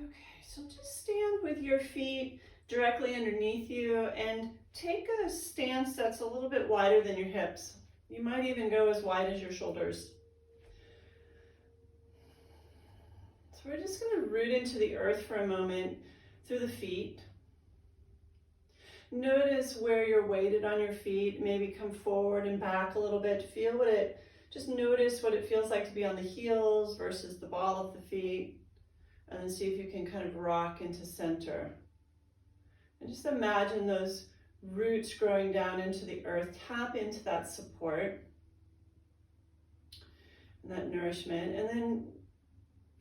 Okay, so just stand with your feet directly underneath you and take a stance that's a little bit wider than your hips. You might even go as wide as your shoulders. So we're just going to root into the earth for a moment through the feet. Notice where you're weighted on your feet. Maybe come forward and back a little bit. Just notice what it feels like to be on the heels versus the ball of the feet. And then see if you can kind of rock into center. And just imagine those roots growing down into the earth. Tap into that support and that nourishment. And then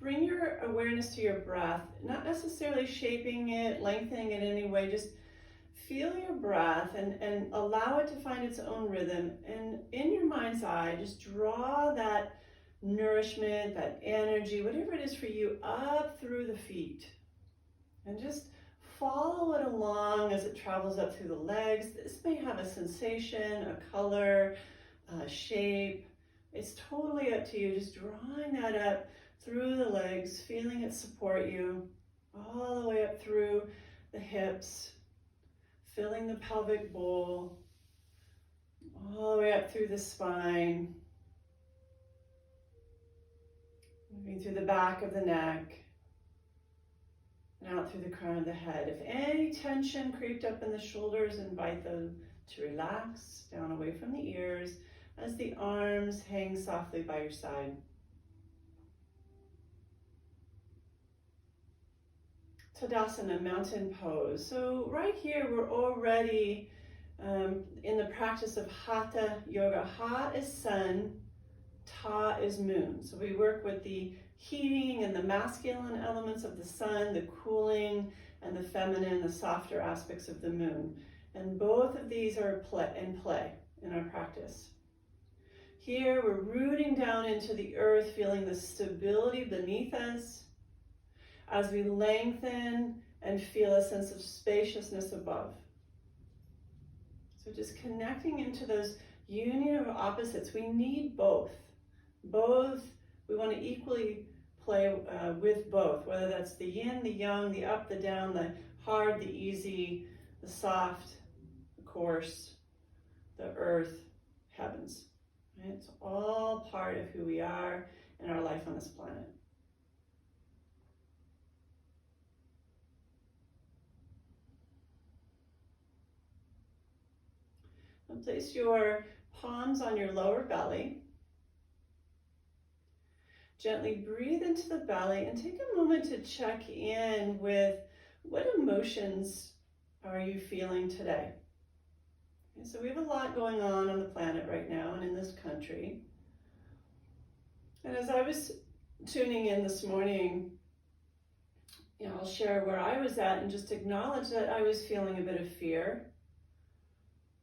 bring your awareness to your breath, not necessarily shaping it, lengthening it in any way. Just feel your breath and allow it to find its own rhythm. And in your mind's eye, just draw that nourishment, that energy, whatever it is for you, up through the feet. And just follow it along as it travels up through the legs. This may have a sensation, a color, a shape. It's totally up to you. Just drawing that up through the legs, feeling it support you, all the way up through the hips, filling the pelvic bowl, all the way up through the spine, moving through the back of the neck, and out through the crown of the head. If any tension creeped up in the shoulders, invite them to relax down away from the ears as the arms hang softly by your side. Tadasana, mountain pose. So right here, we're already in the practice of Hatha yoga. Ha is sun, Ta is moon. So we work with the heating and the masculine elements of the sun, the cooling, and the feminine, the softer aspects of the moon. And both of these are in play in our practice. Here, we're rooting down into the earth, feeling the stability beneath us as we lengthen and feel a sense of spaciousness above. So just connecting into those union of opposites. We need both. We want to equally play with both, whether that's the yin, the yang, the up, the down, the hard, the easy, the soft, the coarse, the earth, heavens. Right? It's all part of who we are in our life on this planet. And place your palms on your lower belly. Gently breathe into the belly and take a moment to check in with what emotions are you feeling today. Okay, so we have a lot going on the planet right now and in this country. And as I was tuning in this morning, I'll share where I was at and just acknowledge that I was feeling a bit of fear,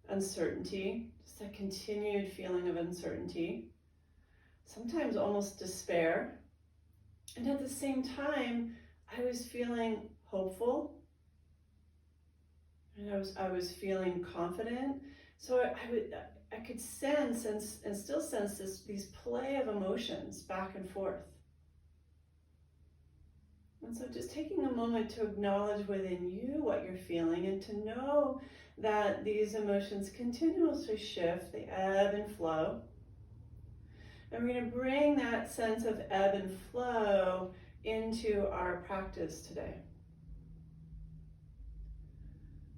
uncertainty, just a continued feeling of uncertainty. Sometimes almost despair. And at the same time, I was feeling hopeful. And I was feeling confident. So I could sense and still sense these play of emotions back and forth. And so just taking a moment to acknowledge within you what you're feeling and to know that these emotions continuously shift, they ebb and flow. And we're going to bring that sense of ebb and flow into our practice today.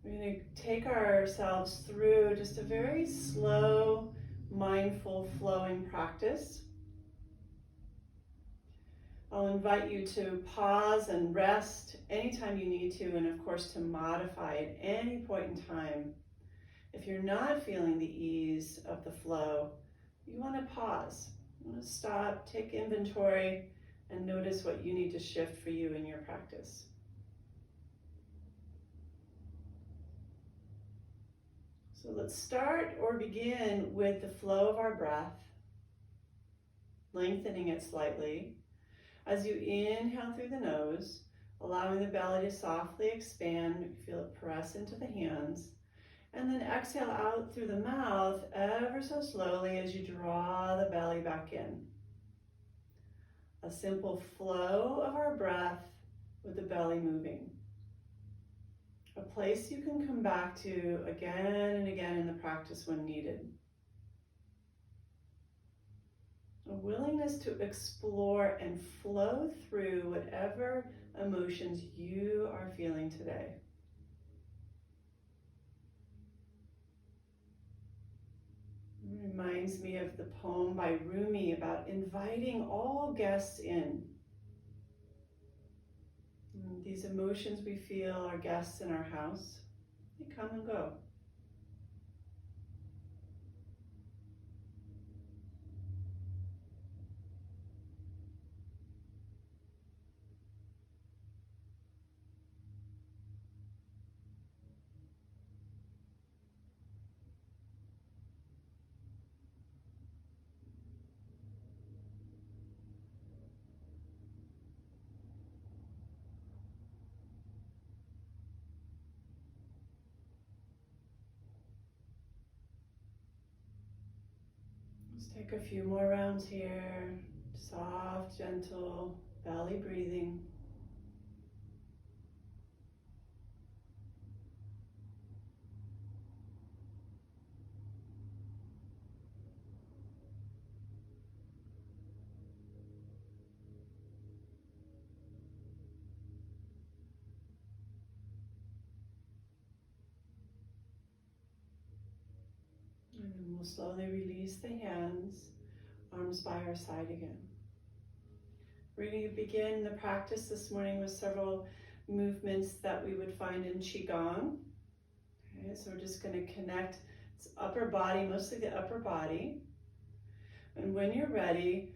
We're going to take ourselves through just a very slow, mindful, flowing practice. I'll invite you to pause and rest anytime you need to, and of course to modify at any point in time. If you're not feeling the ease of the flow, you want to pause. You want to stop, take inventory, and notice what you need to shift for you in your practice. So let's start or begin with the flow of our breath, lengthening it slightly. As you inhale through the nose, allowing the belly to softly expand, feel it press into the hands. And then exhale out through the mouth ever so slowly as you draw the belly back in. A simple flow of our breath with the belly moving. A place you can come back to again and again in the practice when needed. A willingness to explore and flow through whatever emotions you are feeling today. It reminds me of the poem by Rumi about inviting all guests in. And these emotions we feel are guests in our house. They come and go. Let's take a few more rounds here. Soft, gentle belly breathing. And then we'll slowly release the hands, arms by our side again. We're going to begin the practice this morning with several movements that we would find in Qigong. Okay, so we're just going to connect this upper body, mostly the upper body. And when you're ready,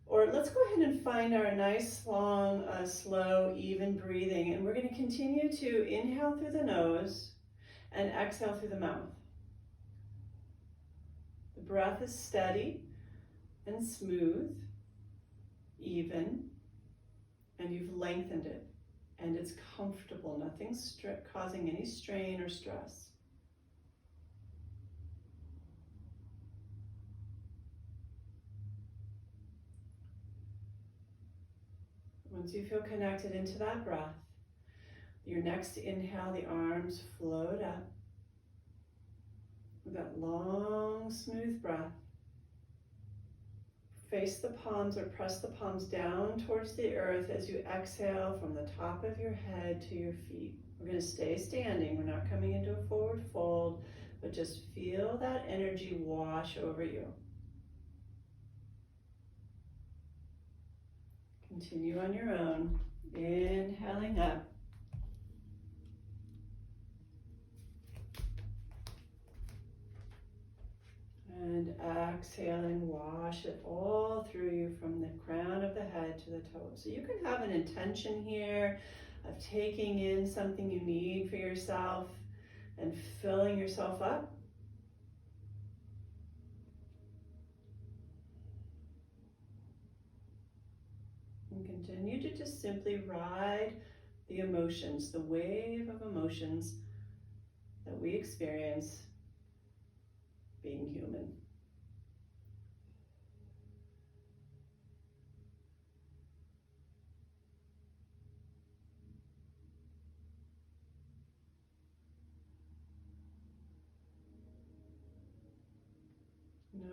or let's go ahead and find our nice, long, slow, even breathing. And we're going to continue to inhale through the nose and exhale through the mouth. The breath is steady and smooth, even, and you've lengthened it, and it's comfortable. Nothing's causing any strain or stress. Once you feel connected into that breath, your next inhale, the arms float up with that long, smooth breath. Face the palms or press the palms down towards the earth as you exhale from the top of your head to your feet. We're going to stay standing. We're not coming into a forward fold, but just feel that energy wash over you. Continue on your own, inhaling up. And exhaling, wash it all through you from the crown of the head to the toes. So you can have an intention here of taking in something you need for yourself and filling yourself up. And continue to just simply ride the emotions, the wave of emotions that we experience being human.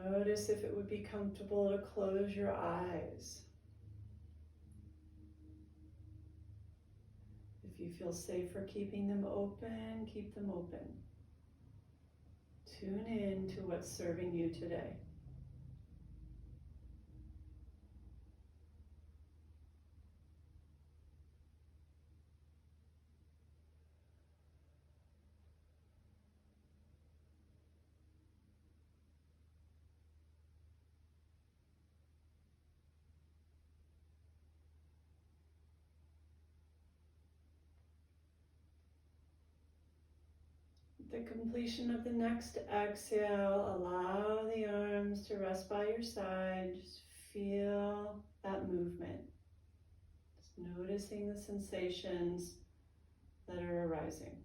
Notice if it would be comfortable to close your eyes. If you feel safer keeping them open, keep them open. Tune in to what's serving you today. The completion of the next exhale, allow the arms to rest by your side. Just feel that movement. Just noticing the sensations that are arising.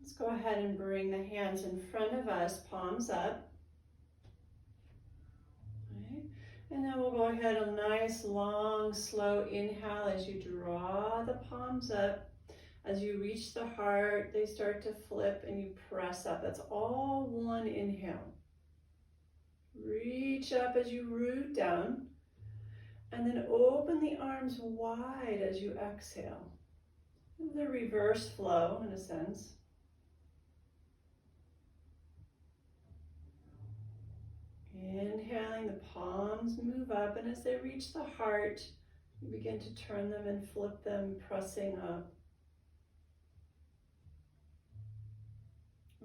Let's go ahead and bring the hands in front of us, palms up. Okay. And then we'll go ahead, a nice, long, slow inhale as you draw the palms up. As you reach the heart, they start to flip and you press up. That's all one inhale. Reach up as you root down. And then open the arms wide as you exhale. The reverse flow, in a sense. Inhaling, the palms move up, and as they reach the heart, you begin to turn them and flip them, pressing up.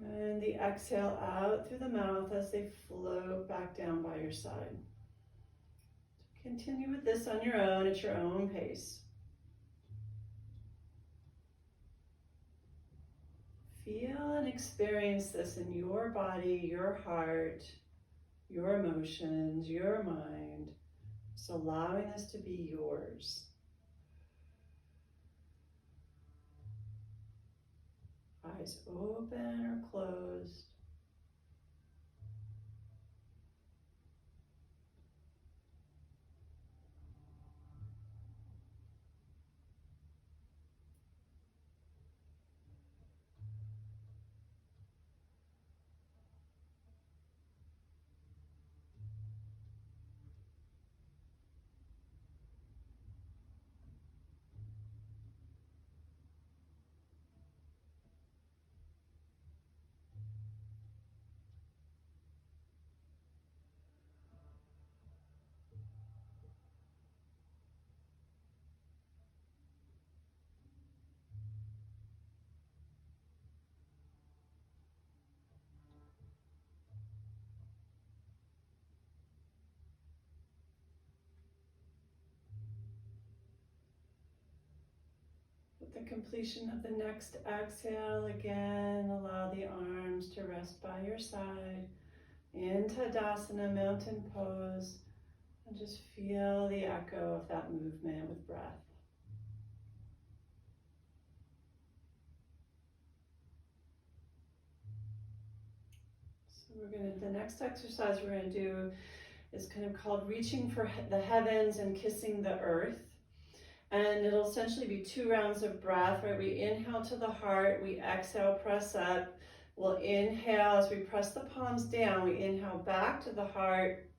And the exhale out through the mouth as they float back down by your side. Continue with this on your own, at your own pace. Feel and experience this in your body, your heart, your emotions, your mind. Just allowing this to be yours. Eyes open or closed. With the completion of the next exhale, again, allow the arms to rest by your side. In Tadasana, mountain pose, and just feel the echo of that movement with breath. So the next exercise we're gonna do is kind of called reaching for the heavens and kissing the earth. And it'll essentially be 2 rounds of breath, right? We inhale to the heart, we exhale, press up. We'll inhale as we press the palms down, we inhale back to the heart,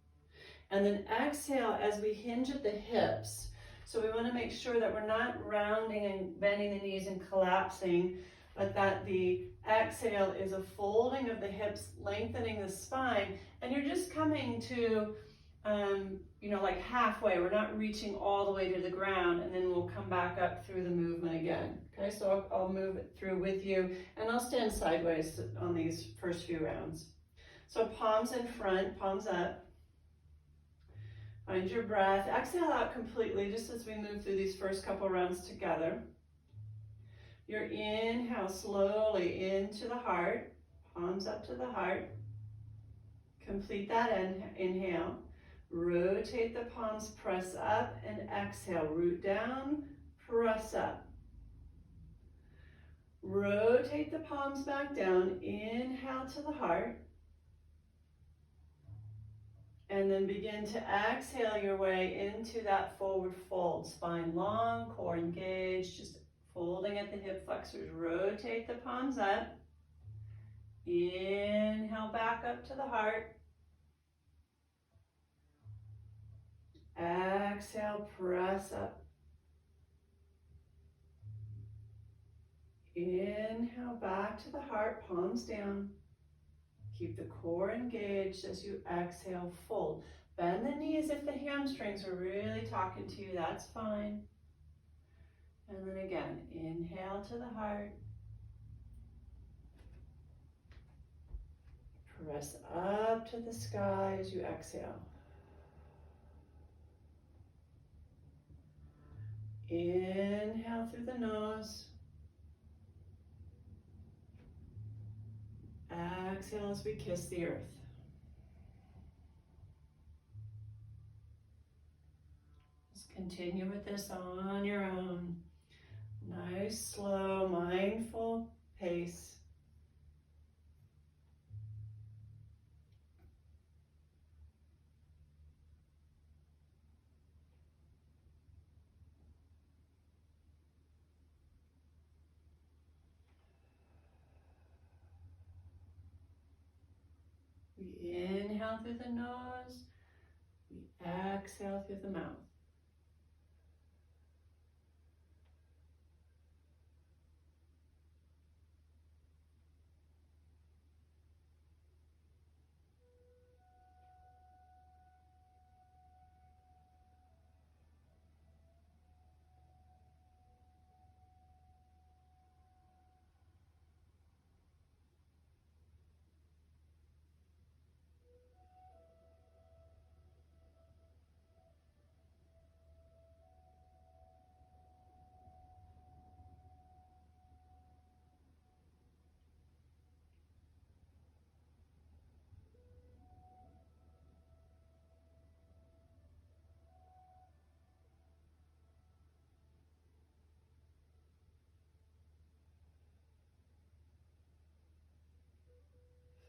and then exhale as we hinge at the hips. So we want to make sure that we're not rounding and bending the knees and collapsing, but that the exhale is a folding of the hips, lengthening the spine, and you're just coming to like halfway. We're not reaching all the way to the ground, and then we'll come back up through the movement again. Okay, so I'll move it through with you, and I'll stand sideways on these first few rounds. So palms in front, palms up. Find your breath. Exhale out completely, just as we move through these first couple rounds together. Your inhale slowly into the heart, palms up to the heart. Complete that inhale. Rotate the palms, press up, and exhale. Root down, press up. Rotate the palms back down. Inhale to the heart. And then begin to exhale your way into that forward fold. Spine long, core engaged, just folding at the hip flexors. Rotate the palms up. Inhale back up to the heart. Exhale, press up. Inhale back to the heart, palms down. Keep the core engaged as you exhale, fold. Bend the knees if the hamstrings are really talking to you, that's fine. And then again, inhale to the heart. Press up to the sky as you exhale. Inhale through the nose. Exhale as we kiss the earth. Just continue with this on your own. Nice, slow, mindful pace. down through the nose. We exhale through the mouth.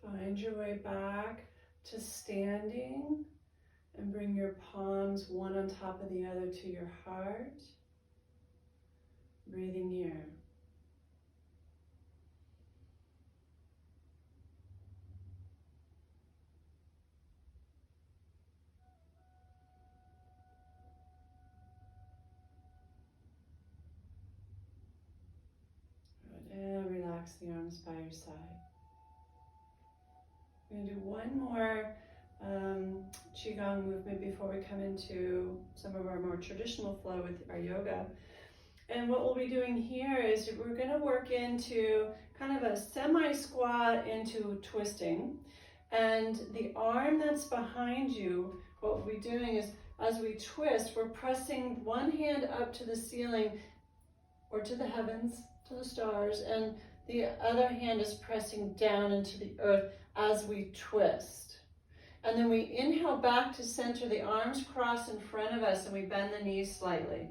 Find your way back to standing and bring your palms one on top of the other to your heart. Breathing here. Good. And relax the arms by your side. We're going to do one more Qigong movement before we come into some of our more traditional flow with our yoga. And what we'll be doing here is we're going to work into kind of a semi-squat into twisting. And the arm that's behind you, what we'll be doing is as we twist, we're pressing one hand up to the ceiling or to the heavens, to the stars, and the other hand is pressing down into the earth as we twist. And then we inhale back to center, the arms cross in front of us, and we bend the knees slightly.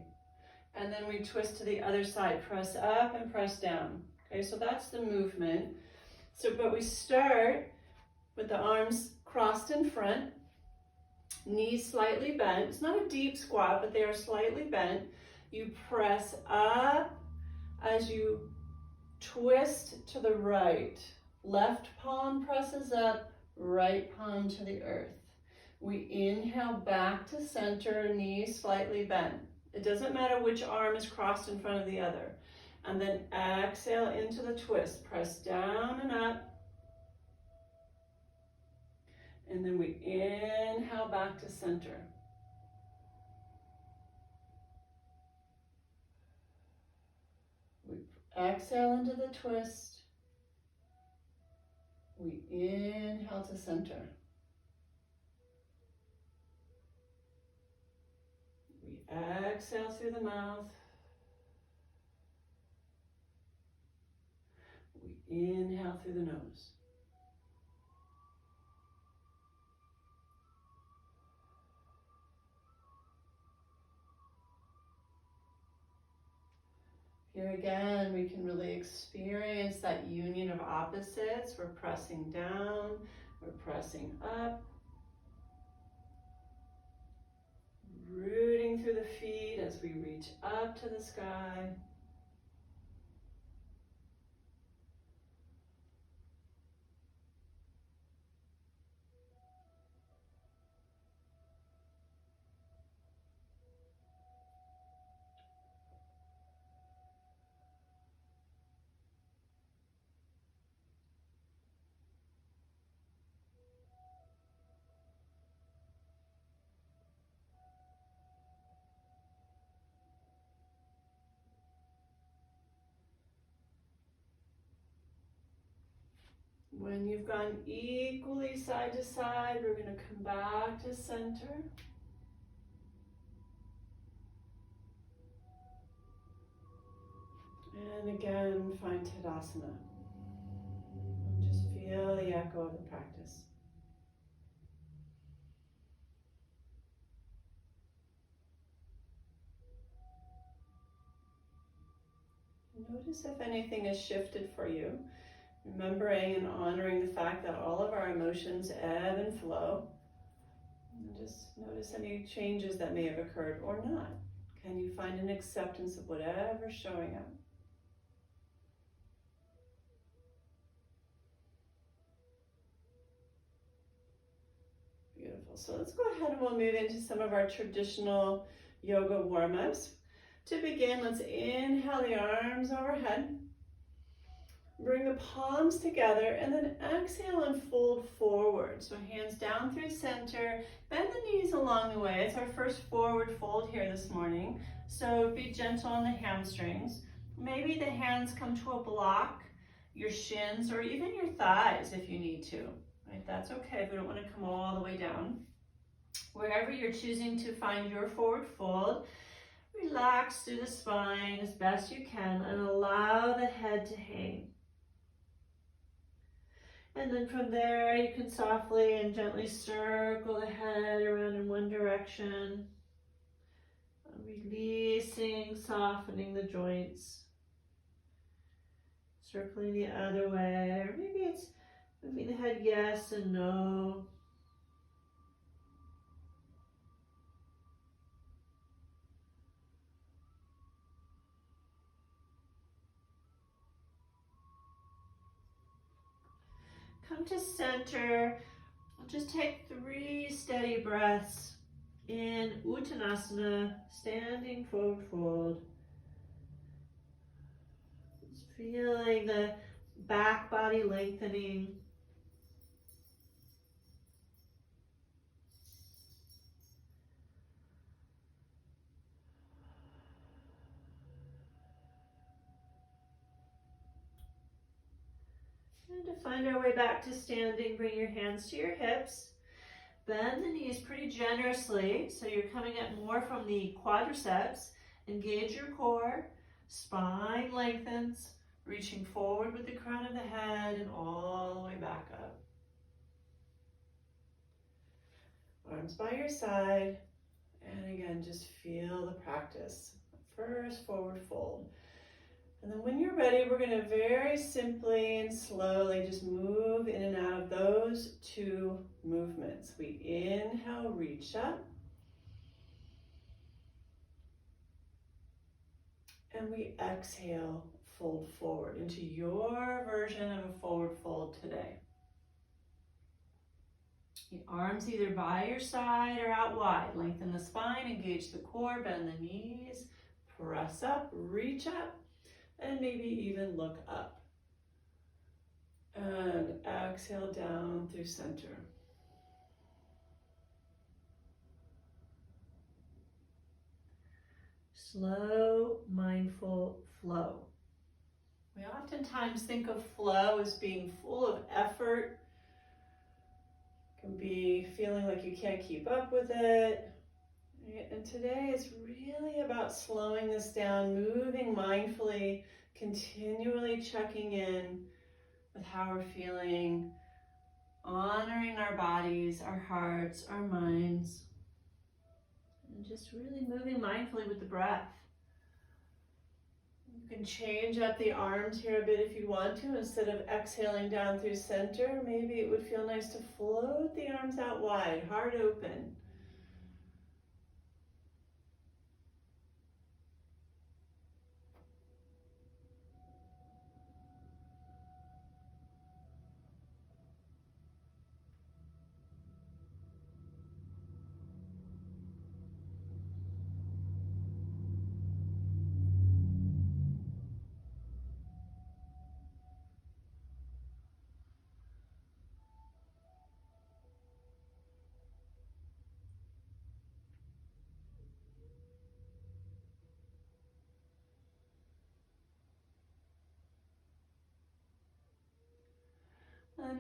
And then we twist to the other side, press up and press down. Okay, so that's the movement. So, but we start with the arms crossed in front, knees slightly bent. It's not a deep squat, but they are slightly bent. You press up as you twist to the right. Left palm presses up, right palm to the earth. We inhale back to center, knees slightly bent. It doesn't matter which arm is crossed in front of the other. And then exhale into the twist. Press down and up. And then we inhale back to center. We exhale into the twist. We inhale to center. We exhale through the mouth. We inhale through the nose. Here again, we can really experience that union of opposites. We're pressing down, we're pressing up. Rooting through the feet as we reach up to the sky. When you've gone equally side to side, we're going to come back to center. And again, find Tadasana. And just feel the echo of the practice. Notice if anything has shifted for you. Remembering and honoring the fact that all of our emotions ebb and flow. And just notice any changes that may have occurred or not. Can you find an acceptance of whatever's showing up? Wonderful. So let's go ahead and we'll move into some of our traditional yoga warm-ups. To begin, let's inhale the arms overhead. Bring the palms together and then exhale and fold forward. So hands down through center, bend the knees along the way. It's our first forward fold here this morning. So be gentle on the hamstrings. Maybe the hands come to a block, your shins, or even your thighs if you need to. Right? That's okay if we don't want to come all the way down. Wherever you're choosing to find your forward fold, relax through the spine as best you can and allow the head to hang. And then from there, you can softly and gently circle the head around in one direction, releasing, softening the joints, circling the other way, or maybe it's moving the head yes and no. Come to center. Just take 3 steady breaths in Uttanasana, standing forward fold. Just feeling the back body lengthening. And to find our way back to standing, bring your hands to your hips. Bend the knees pretty generously, so you're coming up more from the quadriceps. Engage your core, spine lengthens, reaching forward with the crown of the head and all the way back up. Arms by your side, and again, just feel the practice. First forward fold. And then when you're ready, we're going to very simply and slowly just move in and out of those 2 movements. We inhale, reach up. And we exhale, fold forward into your version of a forward fold today. The arms either by your side or out wide. Lengthen the spine, engage the core, bend the knees, press up, reach up. And maybe even look up. And exhale down through center. Slow, mindful flow. We oftentimes think of flow as being full of effort. It can be feeling like you can't keep up with it. And today it's really about slowing this down, moving mindfully, continually checking in with how we're feeling, honoring our bodies, our hearts, our minds, and just really moving mindfully with the breath. You can change up the arms here a bit if you want to. Instead of exhaling down through center, maybe it would feel nice to float the arms out wide, heart open.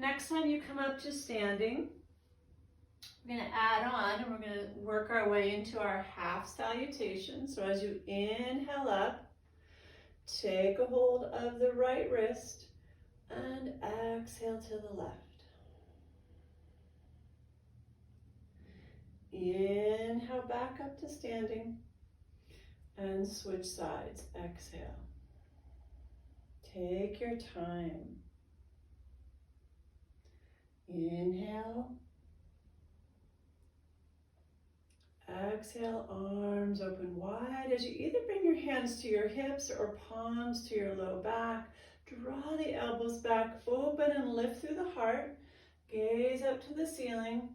Next time you come up to standing, we're going to add on and we're going to work our way into our half salutation. So as you inhale up, take a hold of the right wrist and exhale to the left. Inhale back up to standing and switch sides. Exhale. Take your time. Inhale. Exhale, arms open wide as you either bring your hands to your hips or palms to your low back. Draw the elbows back, open and lift through the heart. Gaze up to the ceiling.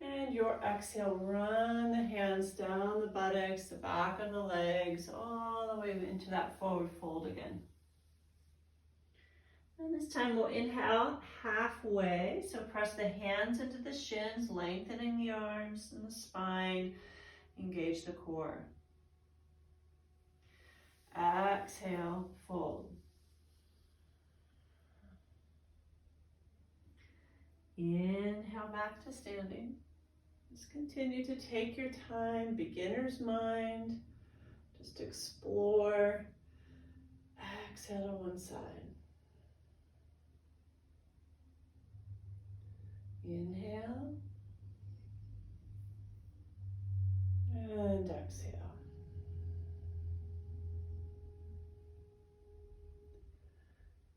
And your exhale, run the hands down the buttocks, the back of the legs, all the way into that forward fold again. And this time we'll inhale halfway. So press the hands into the shins, lengthening the arms and the spine, engage the core. Exhale, fold. Inhale back to standing. Just continue to take your time, beginner's mind. Just explore. Exhale to one side. Inhale. And exhale.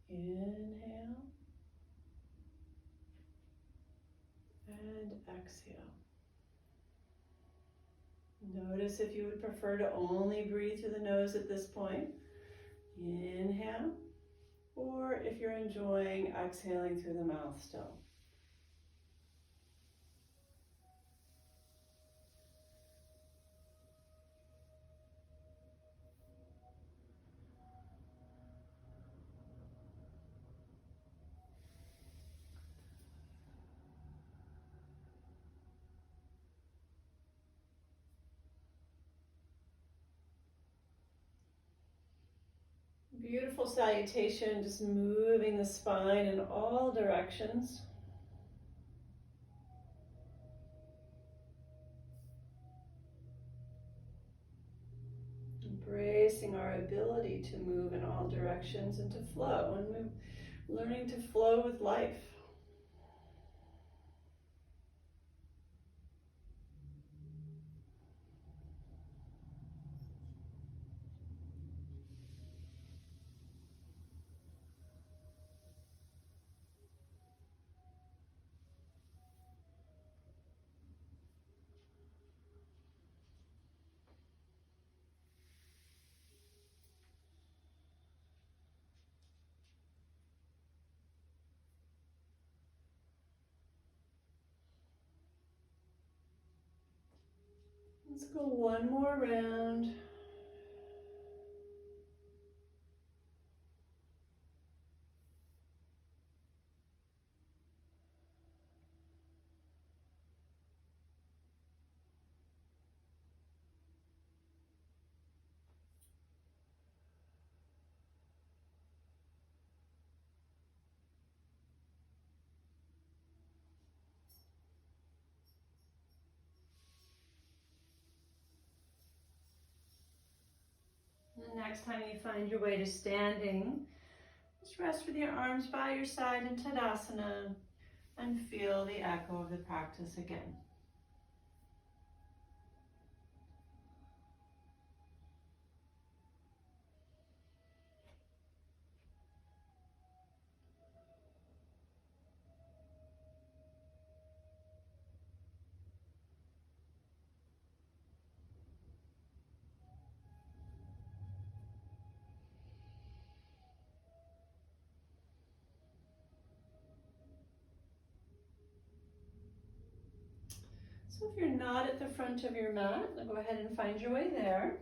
Inhale. And exhale. Notice if you would prefer to only breathe through the nose at this point. Inhale. Or if you're enjoying exhaling through the mouth still. Beautiful salutation, just moving the spine in all directions. Embracing our ability to move in all directions and to flow, and we're learning to flow with life. Let's go one more round. The next time you find your way to standing, just rest with your arms by your side in Tadasana and feel the echo of the practice again. So if you're not at the front of your mat, go ahead and find your way there.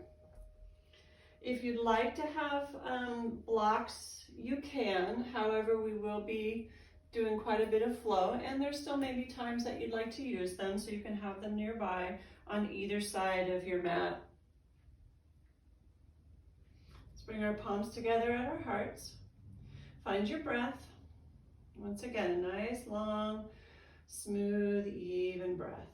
If you'd like to have blocks, you can. However, we will be doing quite a bit of flow, and there still may be times that you'd like to use them, so you can have them nearby on either side of your mat. Let's bring our palms together at our hearts. Find your breath. Once again, a nice, long, smooth, even breath.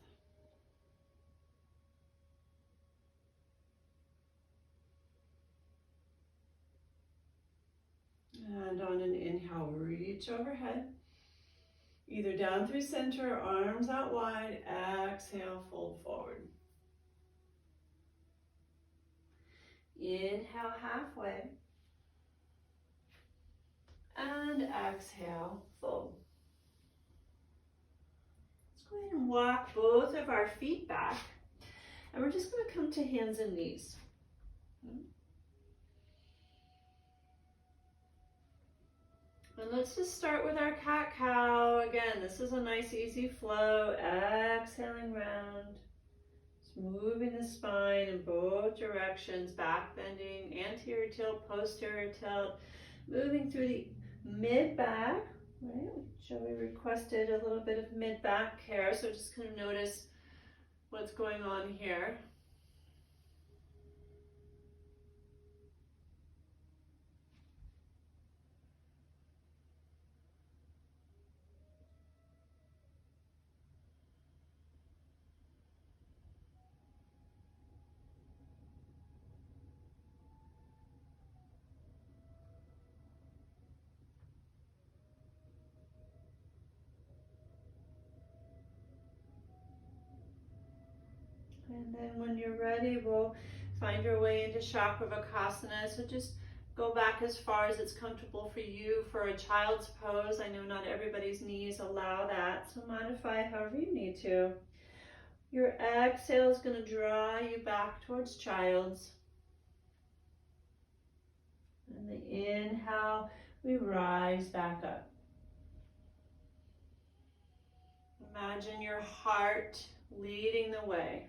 And on an inhale, reach overhead. Either down through center, arms out wide. Exhale, fold forward. Inhale halfway. And exhale, fold. Let's go ahead and walk both of our feet back. And we're just going to come to hands and knees. And let's just start with our cat-cow. Again, this is a nice easy flow. Exhaling round. Just moving the spine in both directions, back bending, anterior tilt, posterior tilt, moving through the mid-back, right? Joey requested a little bit of mid-back care, so just kind of notice what's going on here. And then when you're ready, we'll find your way into Chakravakasana. So just go back as far as it's comfortable for you for a child's pose. I know not everybody's knees allow that, so modify however you need to. Your exhale is going to draw you back towards child's. And the inhale, we rise back up. Imagine your heart leading the way.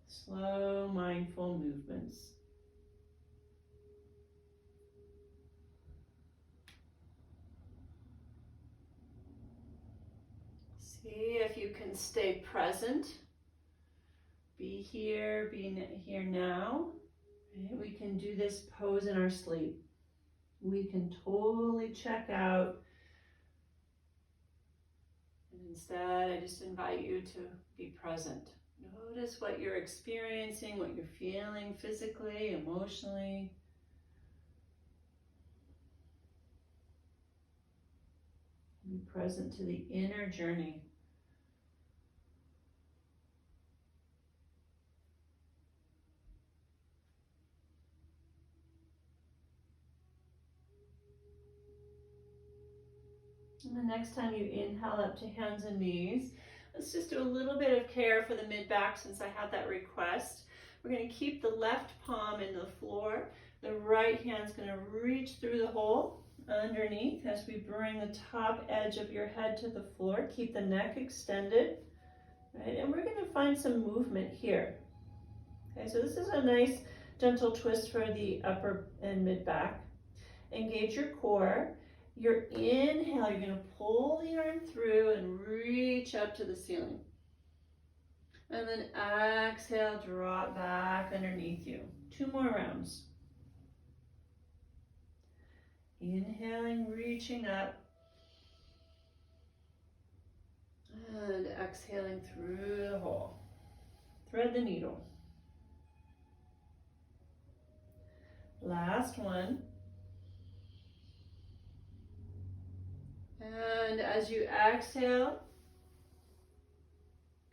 Slow, mindful movements. See if you can stay present. Be here now. Right? We can do this pose in our sleep. We can totally check out. And instead, I just invite you to be present. Notice what you're experiencing, what you're feeling physically, emotionally. Be present to the inner journey. And the next time you inhale up to hands and knees, let's just do a little bit of care for the mid-back since I had that request. We're going to keep the left palm in the floor. The right hand's going to reach through the hole underneath as we bring the top edge of your head to the floor. Keep the neck extended. Right? And we're going to find some movement here. Okay, so this is a nice gentle twist for the upper and mid-back. Engage your core. Your inhale, you're going to pull the arm through and reach up to the ceiling. And then exhale, drop back underneath you. 2 more rounds. Inhaling, reaching up. And exhaling through the hole. Thread the needle. Last one. And as you exhale,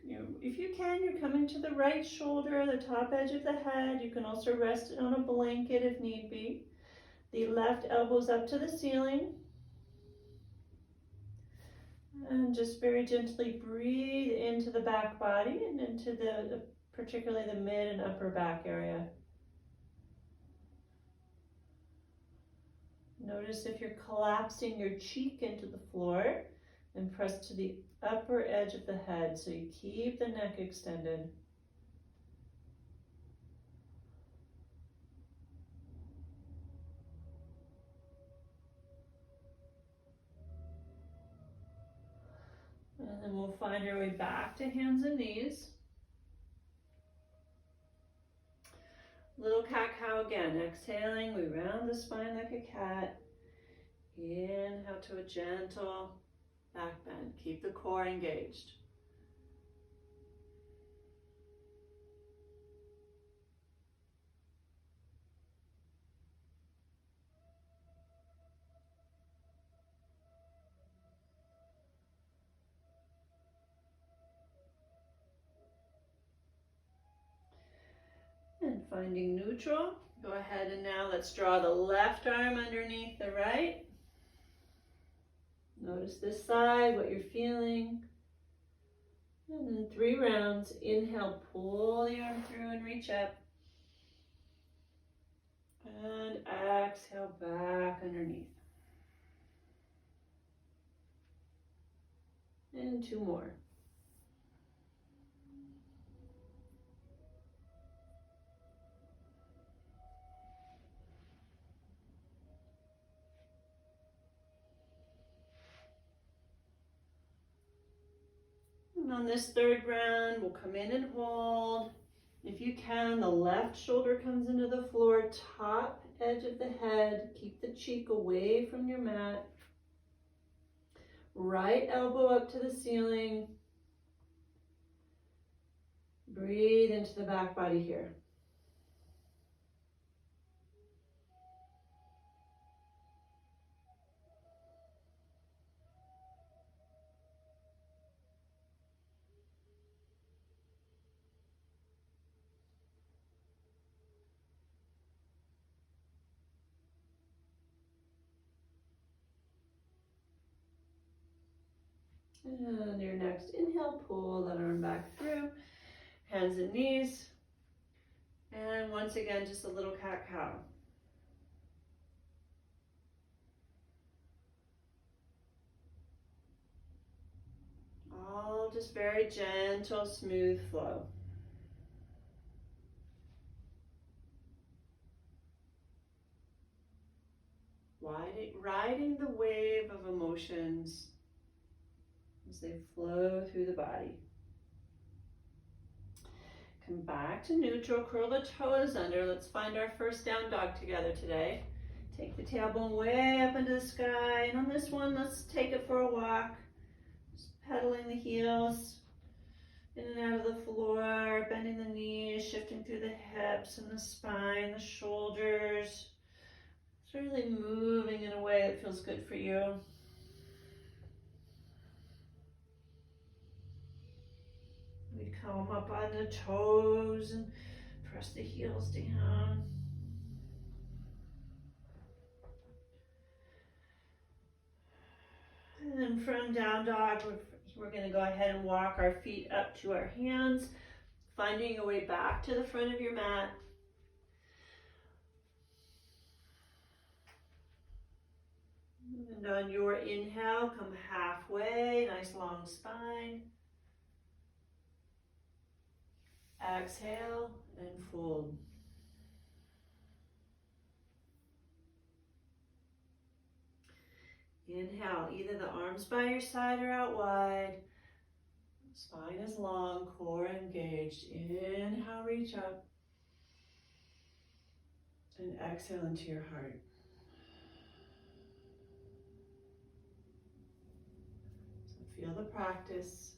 if you can, you're coming to the right shoulder, the top edge of the head. You can also rest on a blanket if need be. The left elbow's up to the ceiling. And just very gently breathe into the back body and into particularly the mid and upper back area. Notice if you're collapsing your cheek into the floor and press to the upper edge of the head so you keep the neck extended. And then we'll find our way back to hands and knees. Little cat-cow again. Exhaling, we round the spine like a cat. Inhale to a gentle back bend. Keep the core engaged. And finding neutral, go ahead and now let's draw the left arm underneath the right. Notice this side, what you're feeling. And then 3 rounds. Inhale, pull the arm through and reach up. And exhale back back underneath. And 2 more. And on this 3rd round, we'll come in and hold. If you can, the left shoulder comes into the floor, top edge of the head. Keep the cheek away from your mat. Right elbow up to the ceiling. Breathe into the back body here. And your next inhale, pull that arm back through, hands and knees. And once again, just a little cat-cow. All just very gentle, smooth flow. Riding the wave of emotions as they flow through the body. Come back to neutral, curl the toes under. Let's find our first down dog together today. Take the tailbone way up into the sky, and on this one, let's take it for a walk. Just pedaling the heels in and out of the floor, bending the knees, shifting through the hips and the spine, the shoulders. It's really moving in a way that feels good for you. We come up on the toes and press the heels down. And then from down dog, we're going to go ahead and walk our feet up to our hands, finding your way back to the front of your mat. And on your inhale, come halfway, nice long spine. Exhale and fold. Inhale, either the arms by your side or out wide. Spine is long, core engaged. Inhale, reach up. And exhale into your heart. So feel the practice.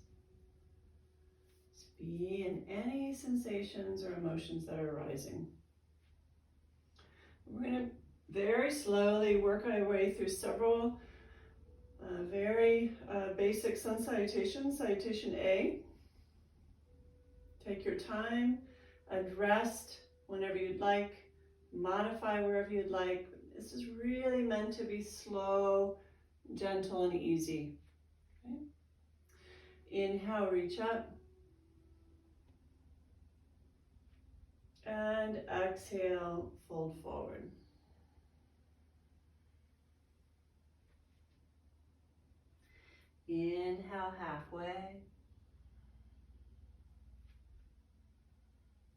Be in any sensations or emotions that are arising. We're going to very slowly work our way through several very basic sun salutations. Salutation A. Take your time and rest whenever you'd like. Modify wherever you'd like. This is really meant to be slow, gentle, and easy. Okay? Inhale, reach up. And exhale, fold forward. Inhale halfway.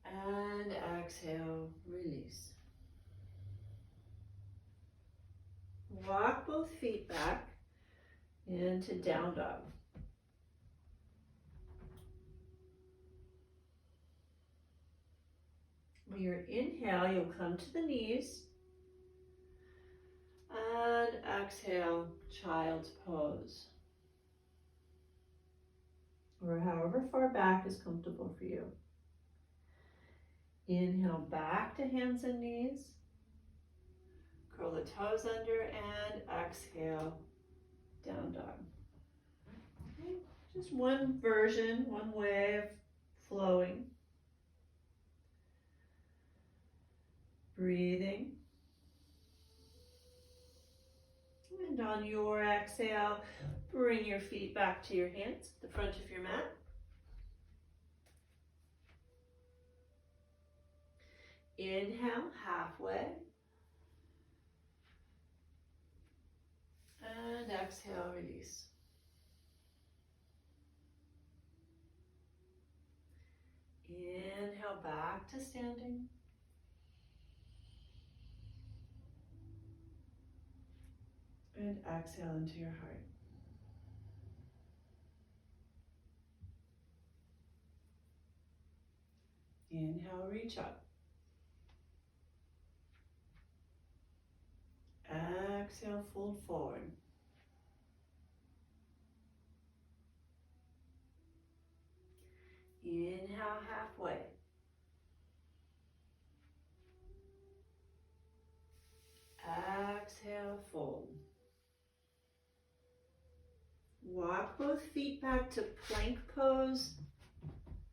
And exhale, release. Walk both feet back into down dog. With your inhale, you'll come to the knees. And exhale, child's pose. Or however far back is comfortable for you. Inhale back to hands and knees. Curl the toes under and exhale, down dog. Okay. Just one version, one way of flowing. Breathing. And on your exhale, bring your feet back to your hands, the front of your mat. Inhale, halfway. exhale, release. Inhale back to standing. And exhale into your heart. Inhale, reach up. Exhale, fold forward. Inhale, halfway. Exhale, fold. Walk both feet back to plank pose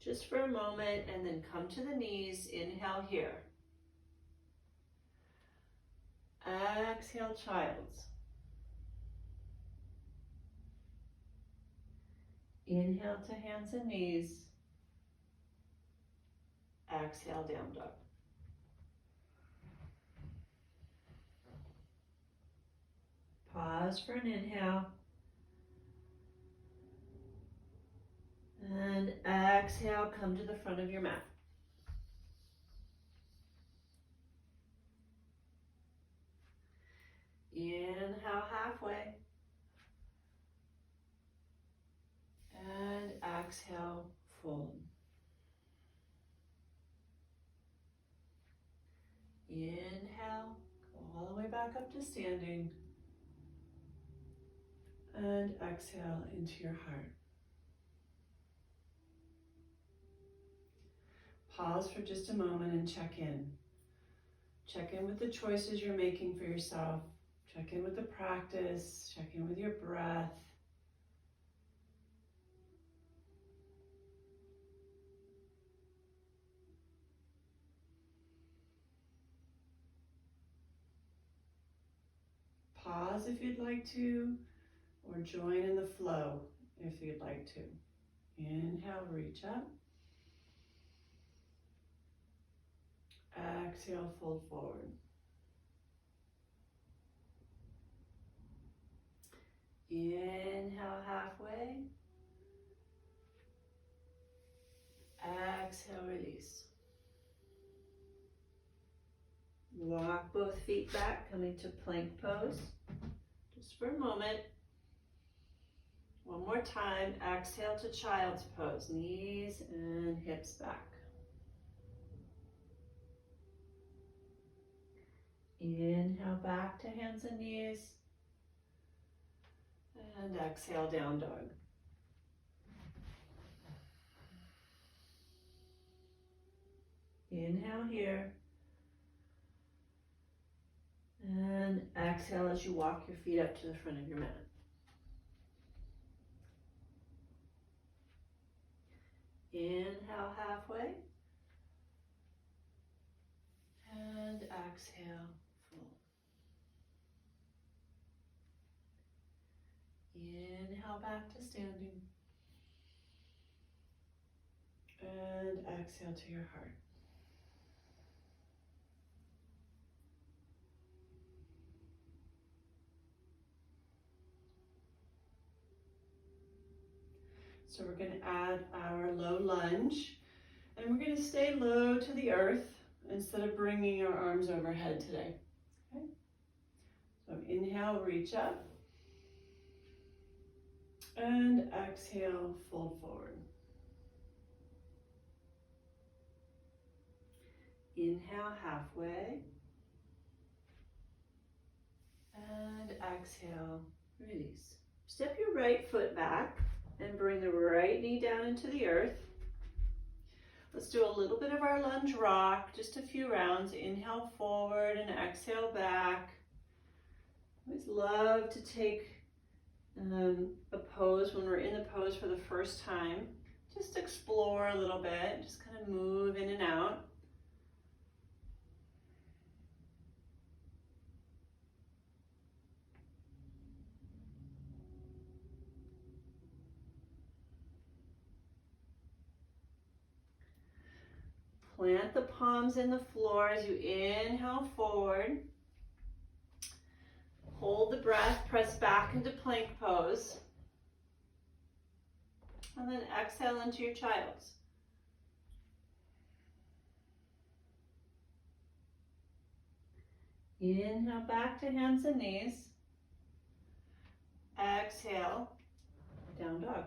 just for a moment and then come to the knees. Inhale here. Exhale, child's. Inhale to hands and knees. Exhale, down dog. Pause for an inhale. And exhale, come to the front of your mat. Inhale, halfway. And exhale, fold. Inhale, go all the way back up to standing. And exhale into your heart. Pause for just a moment and check in. Check in with the choices you're making for yourself. Check in with the practice. Check in with your breath. Pause if you'd like to, or join in the flow if you'd like to. Inhale, reach up. Exhale, fold forward. Inhale, halfway. Exhale, release. Walk both feet back, coming to plank pose. Just for a moment. One more time. Exhale to child's pose. Knees and hips back. Inhale back to hands and knees. And exhale, down dog. Inhale here. And exhale as you walk your feet up to the front of your mat. Inhale halfway. And exhale, fold. Inhale back to standing. And exhale to your heart. So we're going to add our low lunge, and we're going to stay low to the earth instead of bringing our arms overhead today. Okay? So inhale, reach up, and exhale, fold forward. Inhale, halfway, and exhale, release. Step your right foot back and bring the right knee down into the earth. Let's do a little bit of our lunge rock, just a few rounds. Inhale forward and exhale back. I always love to take a pose when we're in the pose for the first time. Just explore a little bit, just kind of move in and out. Plant the palms in the floor as you inhale forward. hold the breath, press back into plank pose. And then exhale into your child's. Inhale back to hands and knees. Exhale, down dog.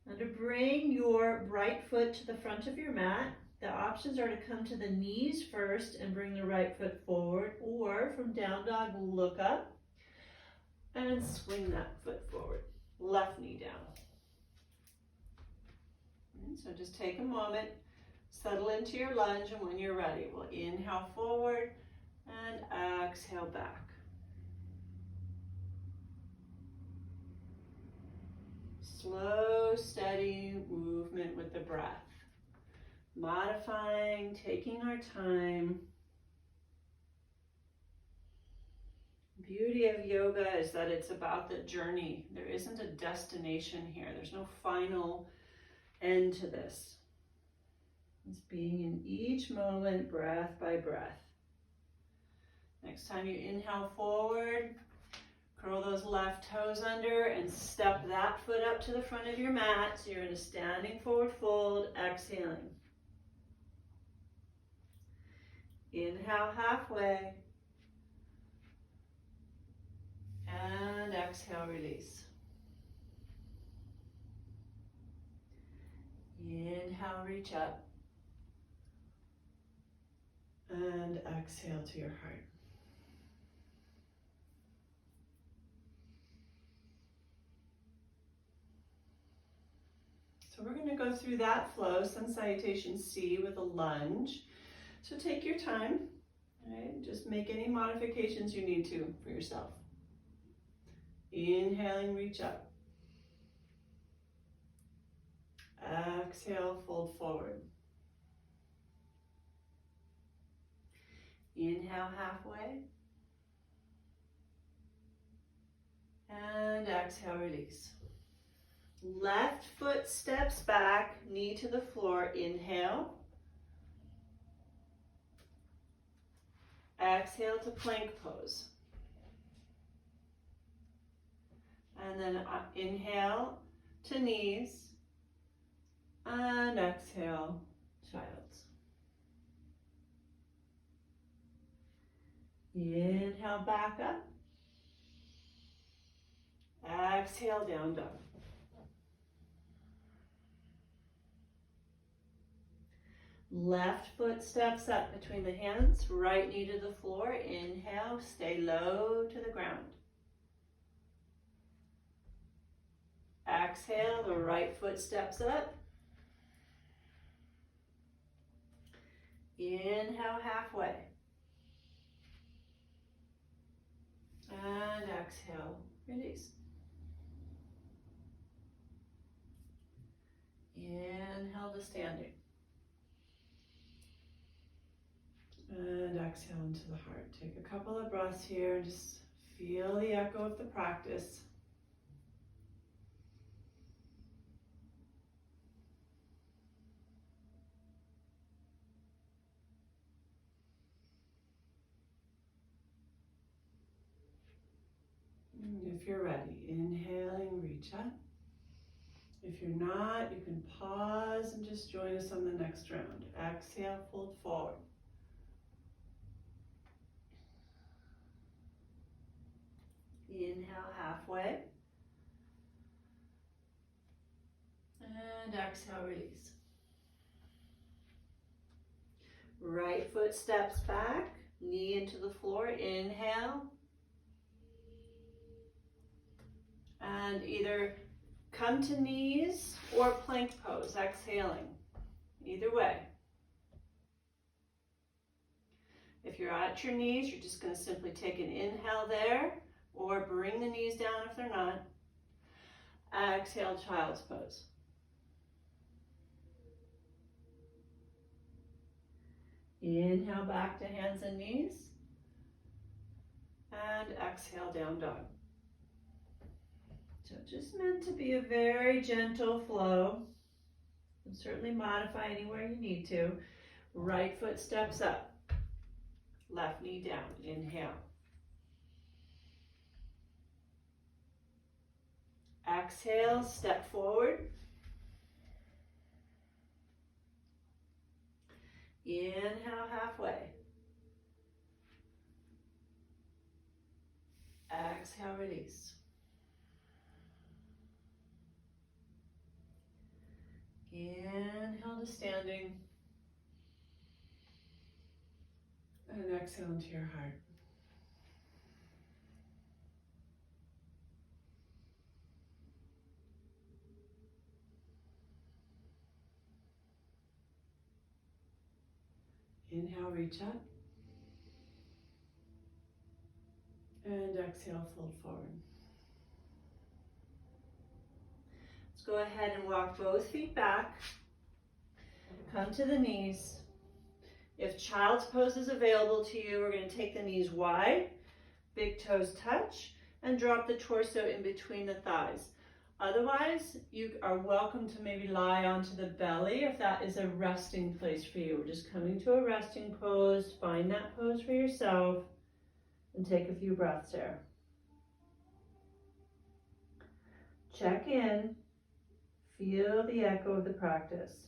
Now to bring your right foot to the front of your mat, the options are to come to the knees first and bring the right foot forward, or from down dog, look up and swing that foot forward. Left knee down. And so just take a moment, settle into your lunge, and when you're ready, we'll inhale forward and exhale back. Slow, steady movement with the breath. Modifying, taking our time. Beauty of yoga is that it's about the journey. There isn't a destination here. There's no final end to this. It's being in each moment, breath by breath. Next time you inhale forward, curl those left toes under and step that foot up to the front of your mat. So you're in a standing forward fold, exhaling. Inhale halfway. And exhale, release. Inhale, reach up. And exhale to your heart. So we're going to go through that flow, Sun Salutation C, with a lunge. So take your time, right? Just make any modifications you need to for yourself. Inhaling, reach up. Exhale, fold forward. Inhale halfway. And exhale, release. Left foot steps back, knee to the floor. Inhale. Exhale to plank pose. And then inhale to knees. And exhale, child's. Inhale back up. Exhale, down dog. Left foot steps up between the hands, right knee to the floor. Inhale, stay low to the ground. Exhale, the right foot steps up. Inhale halfway. And exhale, release. Inhale to standing. And exhale into the heart. Take a couple of breaths here and just feel the echo of the practice. And if you're ready, inhaling, reach up. If you're not, you can pause and just join us on the next round. Exhale, fold forward. Inhale halfway. And exhale, release. Right foot steps back, knee into the floor. Inhale. And either come to knees or plank pose, exhaling. Either way. If you're at your knees, you're just going to simply take an inhale there, or bring the knees down if they're not. Exhale, child's pose. Inhale back to hands and knees. And exhale, down dog. So just meant to be a very gentle flow. You can certainly modify anywhere you need to. Right foot steps up. left knee down. Inhale. Exhale, step forward. Inhale halfway. Exhale, release. Inhale to standing. And exhale into your heart. Inhale, reach up. And exhale, fold forward. Let's go ahead and walk both feet back. Come to the knees. If child's pose is available to you, we're going to take the knees wide, big toes touch, and drop the torso in between the thighs. Otherwise, you are welcome to maybe lie onto the belly if that is a resting place for you. We're just coming to a resting pose. Find that pose for yourself and take a few breaths there. Check in. Feel the echo of the practice.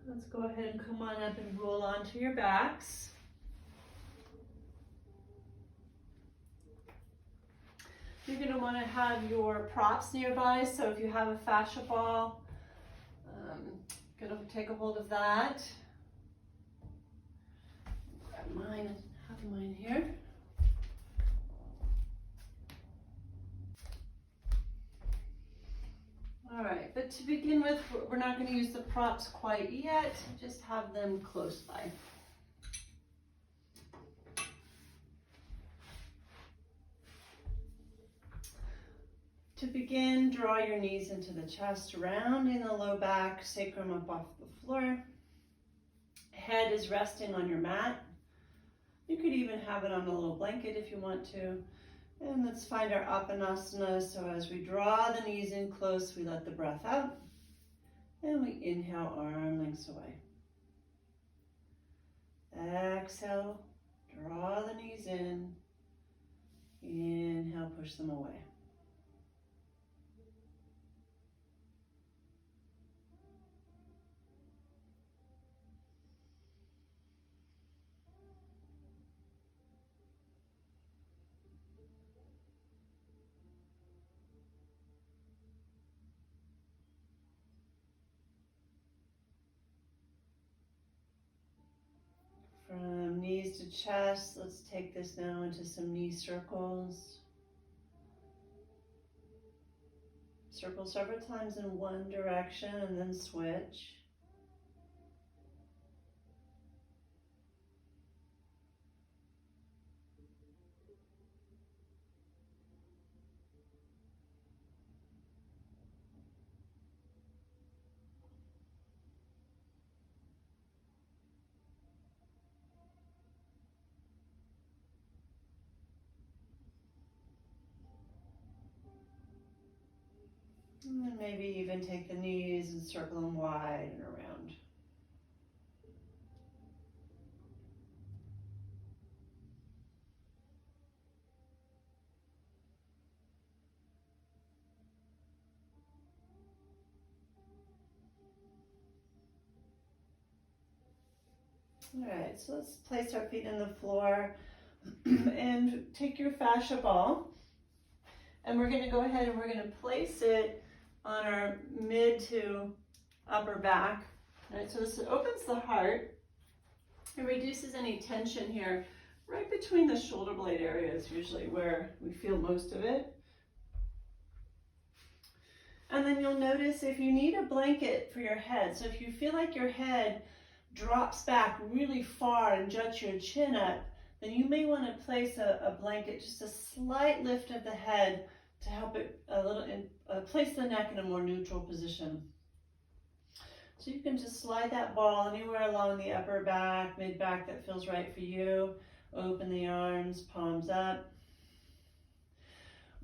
Let's go ahead and come on up and roll onto your backs. You're going to want to have your props nearby, so if you have a fascia ball, going to take a hold of that. Grab mine and have mine here. All right, but to begin with, we're not going to use the props quite yet, just have them close by. To begin, draw your knees into the chest, rounding the low back, sacrum up off the floor. Head is resting on your mat. You could even have it on a little blanket if you want to. And let's find our Apanasana. So as we draw the knees in close, we let the breath out. And we inhale, arm lengths away. Exhale, draw the knees in. Inhale, push them away. From knees to chest, let's take this now into some knee circles. Circle several times in one direction and then switch. And then maybe even take the knees and circle them wide and around. All right, so let's place our feet on the floor and take your fascia ball. And we're going to go ahead and we're going to place it on our mid to upper back. All right, so this opens the heart and reduces any tension here right between the shoulder blade areas, usually where we feel most of it. And then you'll notice if you need a blanket for your head, so if you feel like your head drops back really far and juts your chin up, then you may want to place a blanket, just a slight lift of the head to help it place the neck in a more neutral position. So you can just slide that ball anywhere along the upper back, mid back that feels right for you. Open the arms, palms up.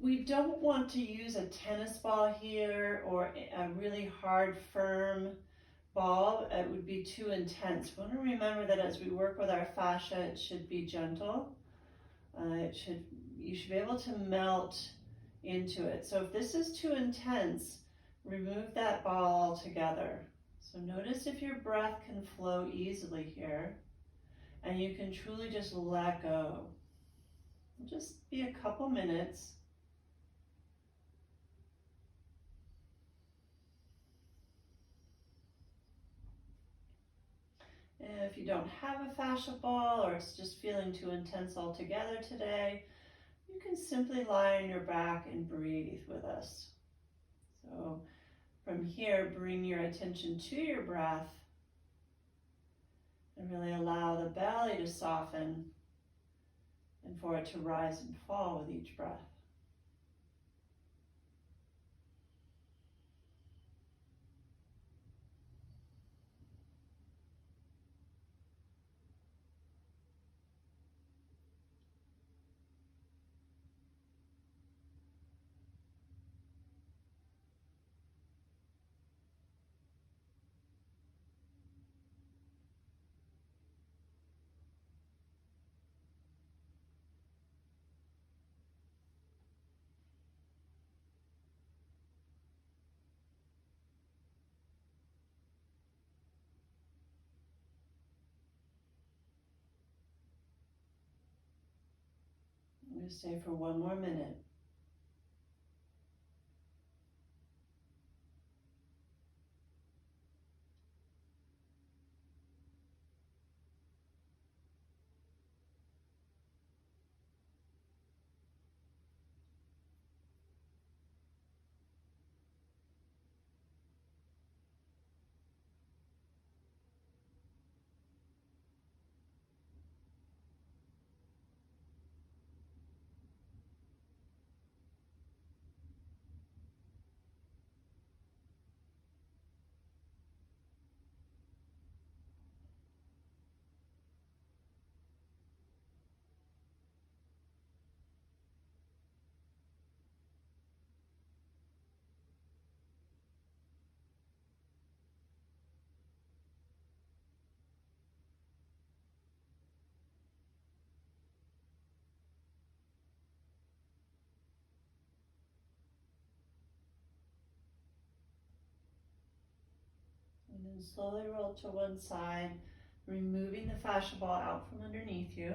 We don't want to use a tennis ball here or a really hard, firm ball. It would be too intense. We want to remember that as we work with our fascia, it should be gentle. You should be able to melt into it. So if this is too intense, remove that ball altogether. So notice if your breath can flow easily here, and you can truly just let go. It'll just be a couple minutes. If you don't have a fascia ball or it's just feeling too intense altogether today, you can simply lie on your back and breathe with us. So from here, bring your attention to your breath and really allow the belly to soften and for it to rise and fall with each breath. I'm going to stay for one more minute. And then slowly roll to one side, removing the fascia ball out from underneath you.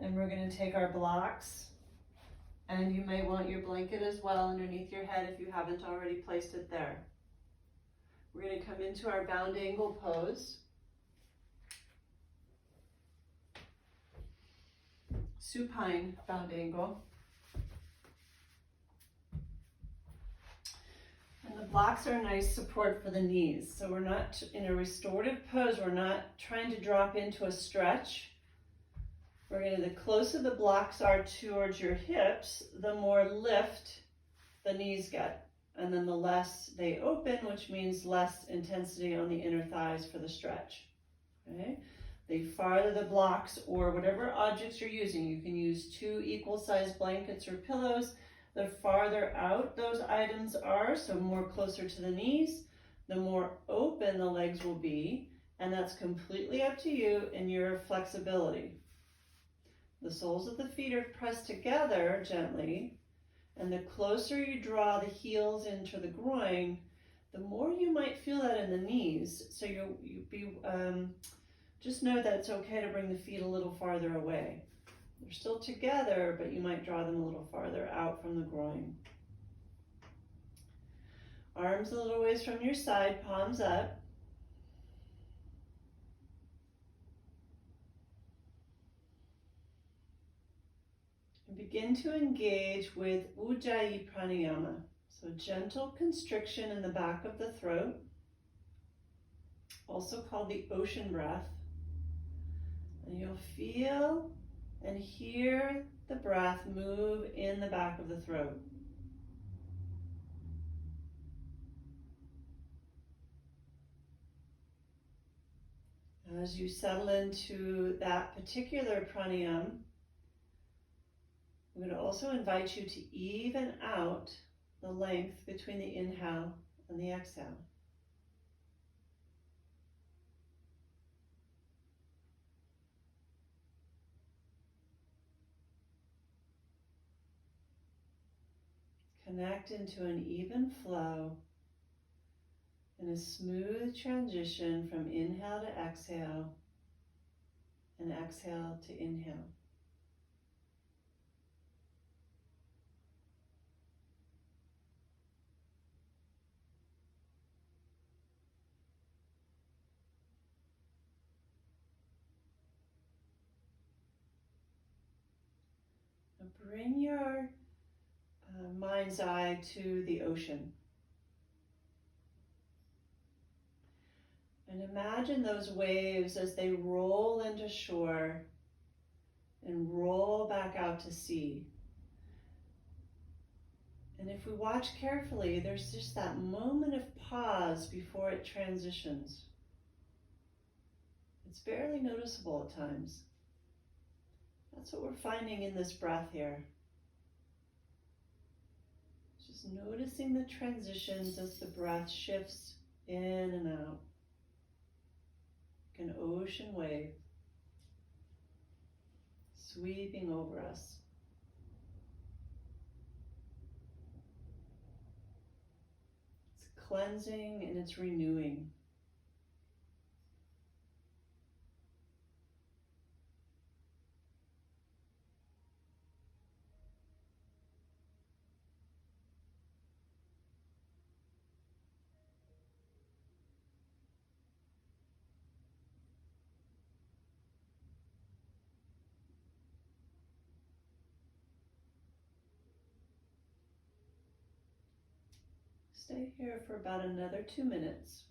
And we're going to take our blocks, and you may want your blanket as well underneath your head if you haven't already placed it there. We're going to come into our bound angle pose. Supine bound angle. And the blocks are a nice support for the knees. So we're not in a restorative pose, we're not trying to drop into a stretch. The closer the blocks are towards your hips, the more lift the knees get. And then the less they open, which means less intensity on the inner thighs for the stretch. Okay? The farther the blocks or whatever objects you're using, you can use 2 equal-sized blankets or pillows. The farther out those items are, so more closer to the knees, the more open the legs will be, and that's completely up to you and your flexibility. The soles of the feet are pressed together gently, and the closer you draw the heels into the groin, the more you might feel that in the knees. So just know that it's okay to bring the feet a little farther away. They're still together, but you might draw them a little farther out from the groin. Arms a little ways from your side, palms up. And begin to engage with Ujjayi Pranayama. So gentle constriction in the back of the throat. also called the ocean breath. And you'll feel and hear the breath move in the back of the throat. As you settle into that particular pranayama, I'm going to also invite you to even out the length between the inhale and the exhale. Connect into an even flow and a smooth transition from inhale to exhale and exhale to inhale. Now bring your mind's eye to the ocean. And imagine those waves as they roll into shore and roll back out to sea. And if we watch carefully, there's just that moment of pause before it transitions. It's barely noticeable at times. That's what we're finding in this breath here. Just noticing the transitions as the breath shifts in and out. Like an ocean wave sweeping over us. It's cleansing and it's renewing. Stay here for about another 2 minutes.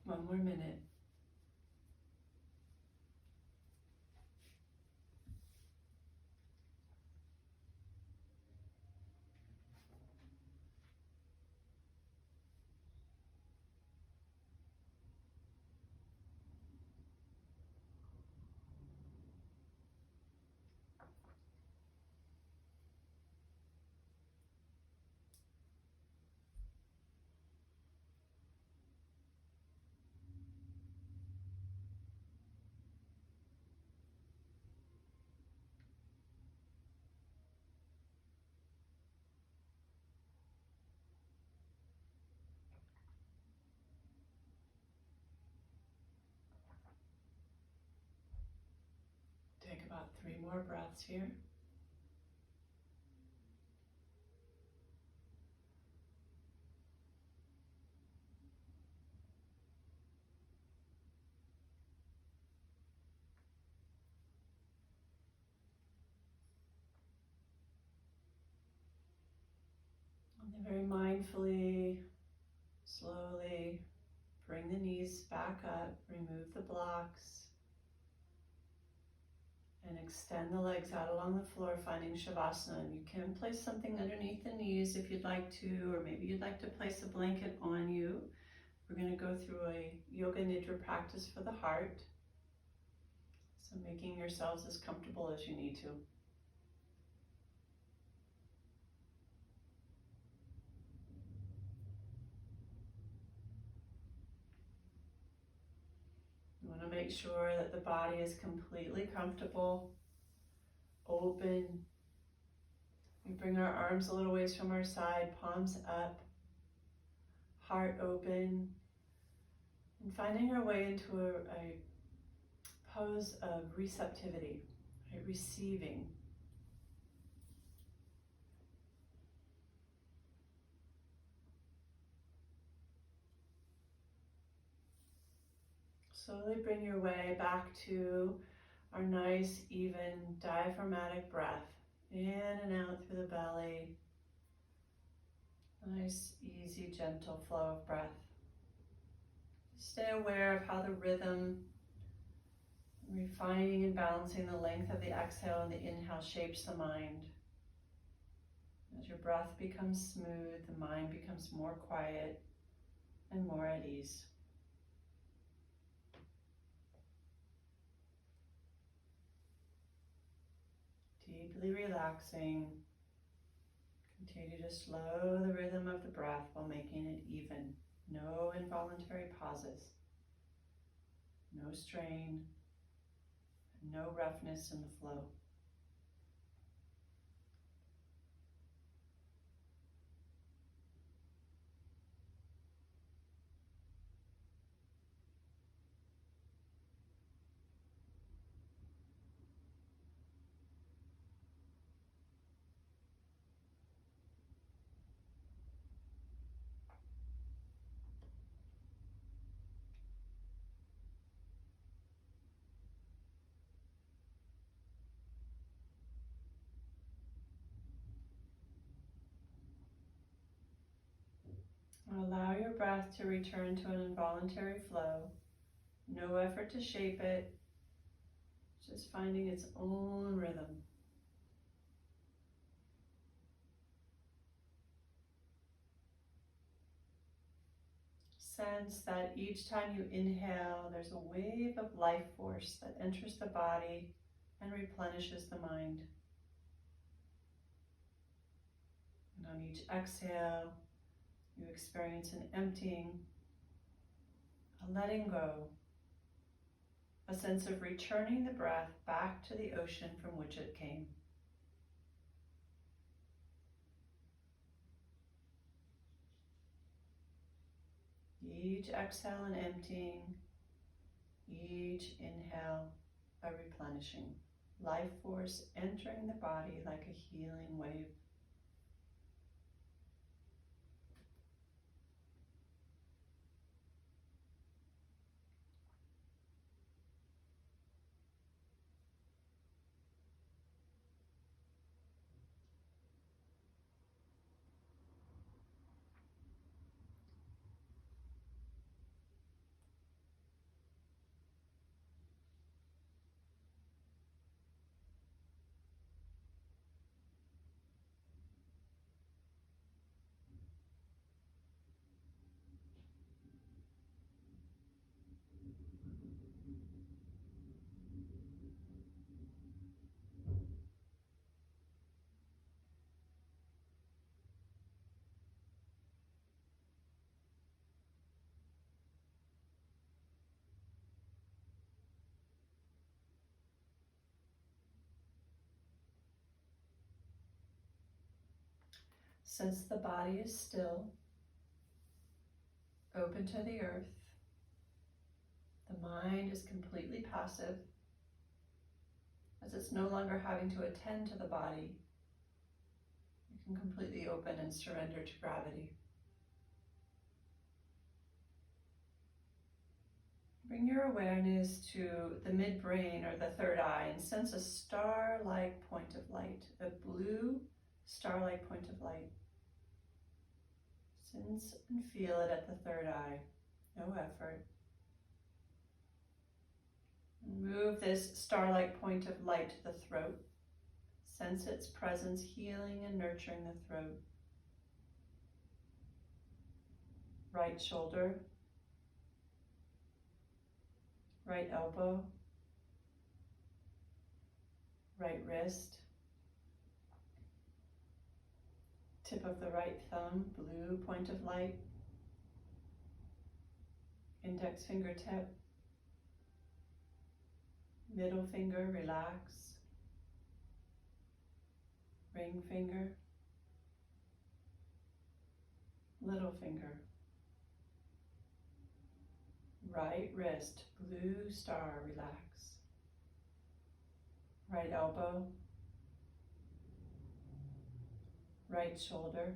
One more minute. Take about 3 more breaths here. And then very mindfully, slowly bring the knees back up, remove the blocks, and extend the legs out along the floor, finding Shavasana. And you can place something underneath the knees if you'd like to, or maybe you'd like to place a blanket on you. We're going to go through a Yoga Nidra practice for the heart. So making yourselves as comfortable as you need to. make sure that the body is completely comfortable, open. We bring our arms a little ways from our side, palms up, heart open, and finding our way into a pose of receptivity, right? Receiving. Slowly bring your way back to our nice, even, diaphragmatic breath. In and out through the belly. Nice, easy, gentle flow of breath. Stay aware of how the rhythm, refining and balancing the length of the exhale and the inhale shapes the mind. As your breath becomes smooth, the mind becomes more quiet and more at ease. Deeply relaxing. Continue to slow the rhythm of the breath while making it even. No involuntary pauses. No strain. No roughness in the flow. Allow your breath to return to an involuntary flow. No effort to shape it, just finding its own rhythm. Sense that each time you inhale, there's a wave of life force that enters the body and replenishes the mind. And on each exhale, you experience an emptying, a letting go, a sense of returning the breath back to the ocean from which it came. Each exhale an emptying, each inhale a replenishing. Life force entering the body like a healing wave. Since the body is still, open to the earth, the mind is completely passive, as it's no longer having to attend to the body. You can completely open and surrender to gravity. Bring your awareness to the midbrain or the third eye and sense a star-like point of light, a blue star-like point of light. Sense and feel it at the third eye, no effort. Move this star-like point of light to the throat. Sense its presence healing and nurturing the throat. Right shoulder, right elbow, right wrist, tip of the right thumb, blue point of light, index fingertip, Middle finger, relax. Ring finger. Little finger. Right wrist, blue star, relax. Right elbow. Right shoulder.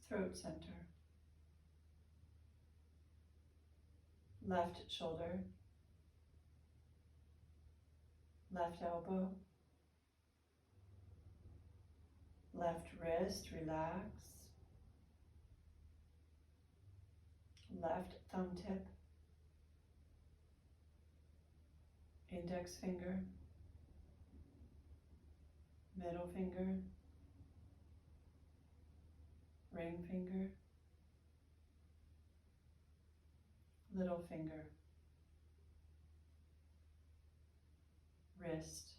Throat center. Left shoulder. Left elbow. Left wrist, relax. Left thumb tip. Index finger. Middle finger. Ring finger. Little finger. Wrist.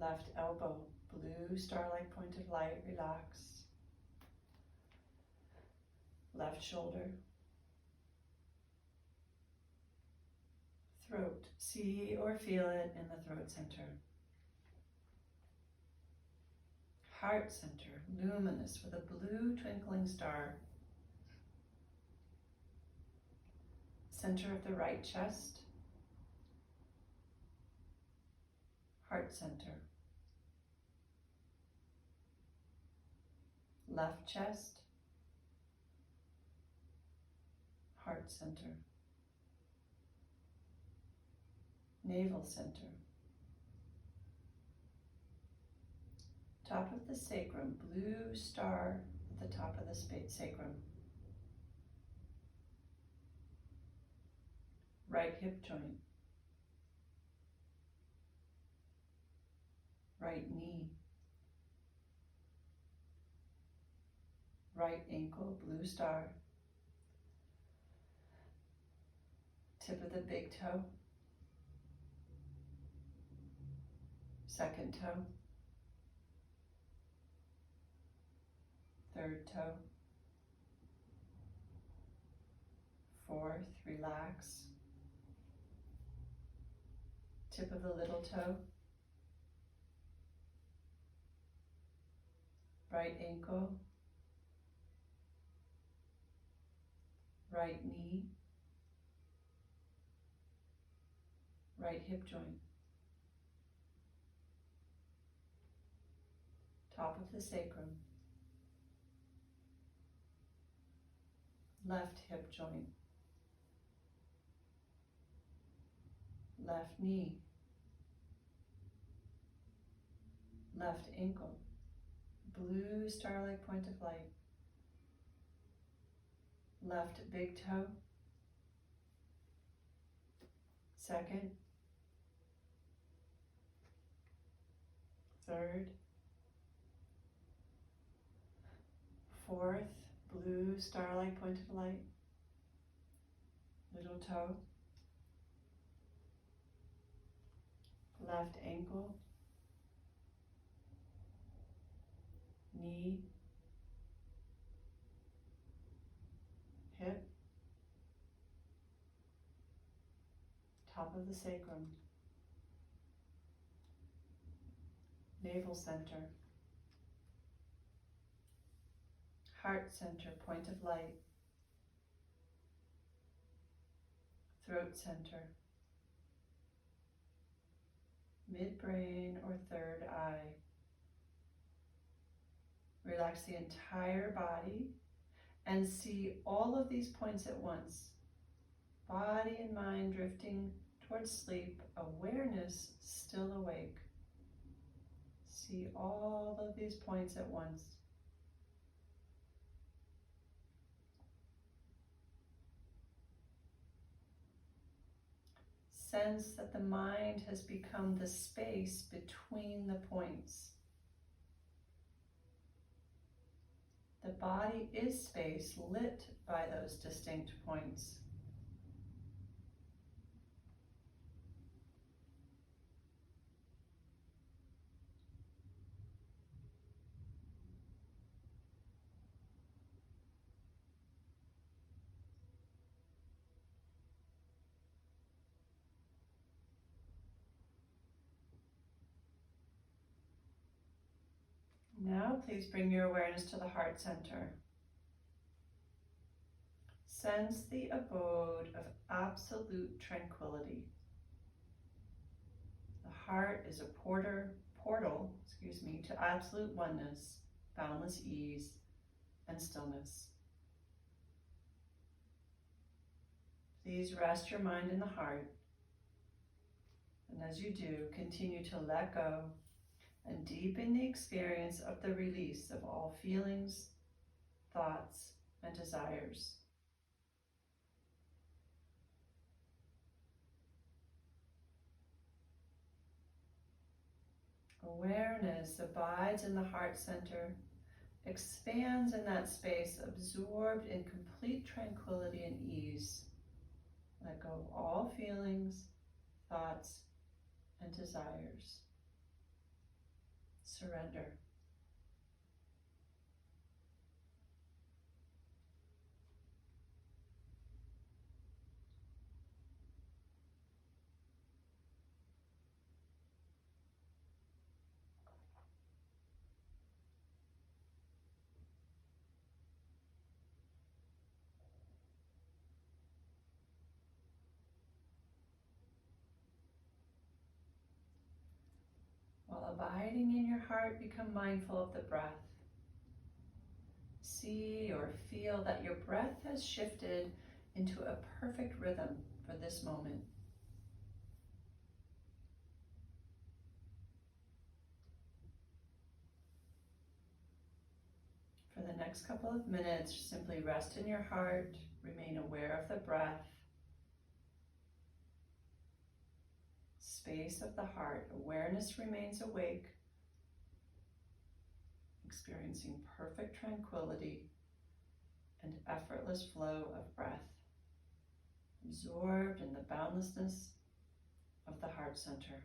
Left elbow, blue star-like point of light, relax. Left shoulder. Throat, see or feel it in the throat center. Heart center, luminous with a blue twinkling star. Center of the right chest. Heart center. Left chest. Heart center. Navel center. Top of the sacrum, blue star at the top of the sacrum. Right hip joint. Right knee. Right ankle, blue star. Tip of the big toe. Second toe. Third toe. Fourth, relax. Tip of the little toe. Right ankle. Right knee. Right hip joint. Top of the sacrum. Left hip joint. Left knee. Left ankle. Blue star-like point of light. Left big toe. Second. Third. Fourth, blue star-like point of light. Little toe. Left ankle. Knee. Hip. Top of the sacrum. Navel center. Heart center, point of light. Throat center. Midbrain or third eye. Relax the entire body and see all of these points at once. Body and mind drifting towards sleep, awareness still awake. See all of these points at once. Sense that the mind has become the space between the points. The body is space lit by those distinct points. Now, please bring your awareness to the heart center. Sense the abode of absolute tranquility. The heart is a portal to absolute oneness, boundless ease, and stillness. Please rest your mind in the heart. And as you do, continue to let go and deepen the experience of the release of all feelings, thoughts, and desires. Awareness abides in the heart center, expands in that space, absorbed in complete tranquility and ease. Let go of all feelings, thoughts, and desires. Surrender. While abiding in your heart, become mindful of the breath. See or feel that your breath has shifted into a perfect rhythm for this moment. For the next couple of minutes, simply rest in your heart, remain aware of the breath. Space of the heart, awareness remains awake, experiencing perfect tranquility and effortless flow of breath, absorbed in the boundlessness of the heart center.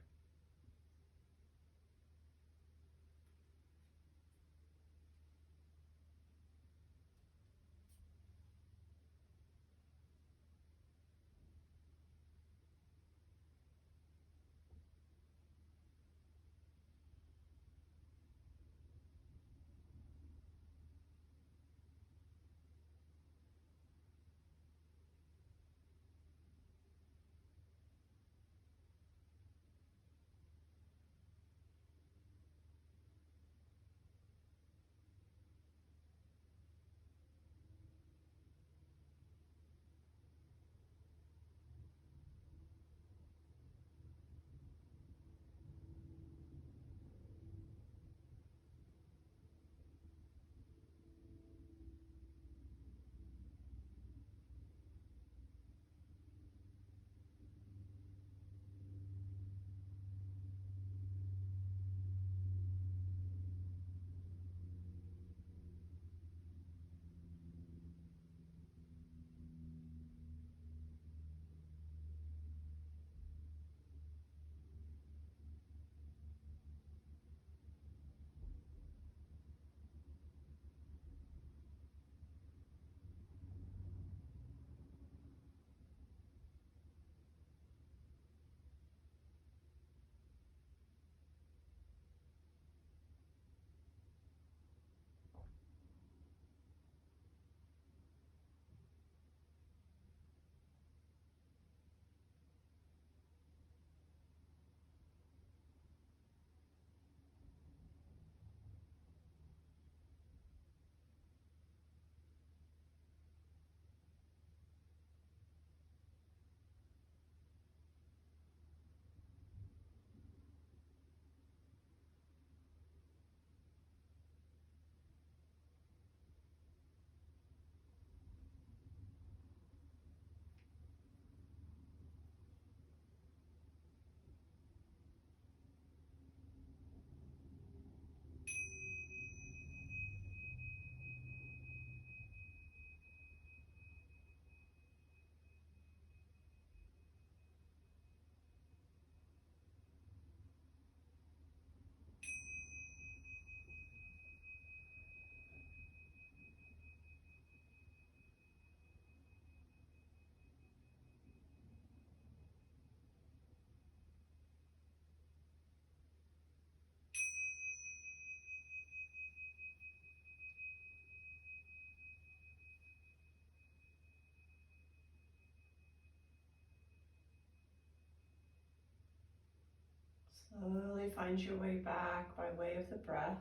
Slowly find your way back by way of the breath.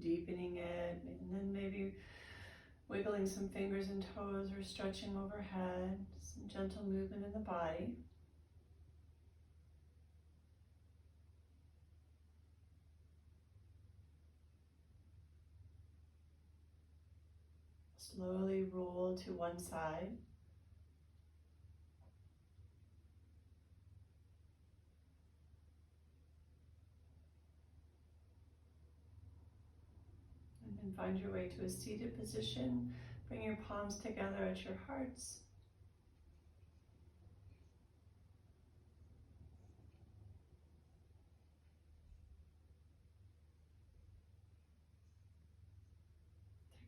Deepening it, and then maybe wiggling some fingers and toes or stretching overhead. Some gentle movement in the body. Slowly roll to one side. And then find your way to a seated position. Bring your palms together at your hearts.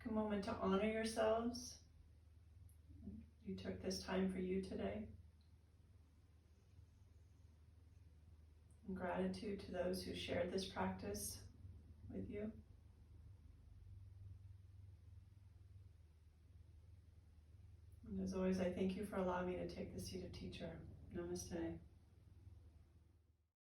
Take a moment to honor yourselves. You took this time for you today. And gratitude to those who shared this practice with you. And as always, I thank you for allowing me to take the seat of teacher. Namaste.